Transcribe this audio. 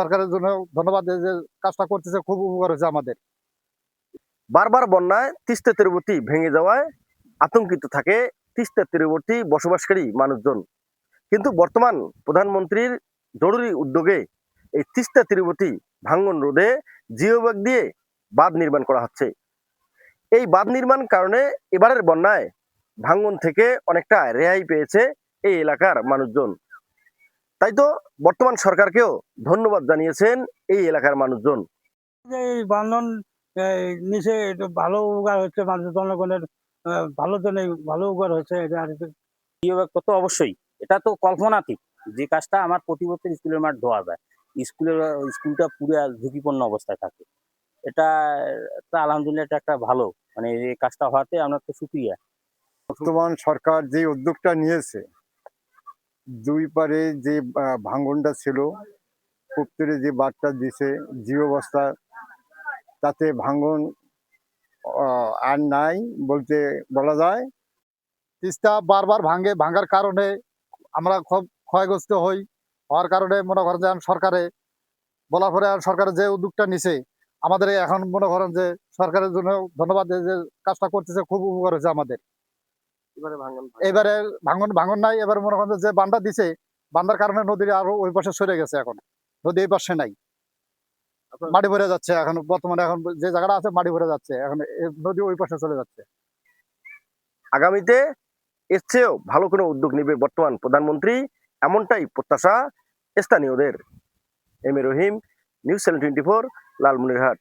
সরকারের জন্য ধন্যবাদ, যে কাজটা করতেছে খুব উপকার হয়েছে আমাদের। বারবার বন্যায় তিস্তা তীরবর্তী ভেঙে যাওয়ায় আতঙ্কিত থাকে তিস্তা তীরবর্তী বসবাসকারী মানুষজন। কিন্তু বর্তমান প্রধানমন্ত্রীর জরুরি উদ্যোগে এই তিস্তা তীরবর্তী ভাঙ্গন রোধে জিও ব্যাগ দিয়ে বাঁধ নির্মাণ করা হচ্ছে। এই বাঁধ নির্মাণ কারণে এবারের বন্যায় ভাঙ্গন থেকে অনেকটা রেহাই পেয়েছে এই এলাকার মানুষজন। তাই তো বর্তমান সরকারকেও ধন্যবাদ জানিয়েছেন এই এলাকার মানুষজন। এই বন্ধন নিচে একটু ভালো উপকার হচ্ছে, মানুষ জনগণের ভালোর জন্য ভালো উপকার হচ্ছে। তো অবশ্যই এটা তো কল্পনাতীত যে কাজটা আমার প্রতি বছর স্কুলের মাঠ ধোয়া যায়, স্কুলটা পুরো ঝুঁকিপূর্ণ অবস্থায় থাকে। এটা আলহামদুলিল্লাহ এটা একটা ভালো, মানে এই কাজটা হওয়াতে আমরা তো সুক্রিয়া। বর্তমান সরকার যে উদ্যোগটা নিয়েছে, দুই পারে যে ভাঙনটা ছিল, পুকুরে যে বাঁধটা দিছে জিও অবস্থা, তাতে ভাঙন আর নাই বলতে বলা যায়। তিস্তা বারবার ভাঙার কারণে আমরা খুব ক্ষয়গ্রস্ত হওয়ার কারণে মনে করেন যে সরকারে বলার পরে সরকারের যে উদ্যোগটা নিছে আমাদের এখন মনে করেন যে সরকারের জন্য ধন্যবাদ, যে কাজটা করতেছে খুব উপকার হয়েছে আমাদের। এবারে ভাঙন নাই, এবার মনে করেন যে বান্ধা দিছে, বান্ধার কারণে নদীর আরো ওই পাশে সরে গেছে, এখন নদী এই পাশে নাই, মাটি ভরে যাচ্ছে। এখন বর্তমানে এখন যে জায়গাটা আছে মাটি ভরে যাচ্ছে, এখন নদী ওই পাশে চলে যাচ্ছে। আগামীতে এর চেয়েও ভালো কোনো উদ্যোগ নেবে বর্তমান প্রধানমন্ত্রী, এমনটাই প্রত্যাশা স্থানীয়দের। M A Rahim, news 724, Lalmonirhat.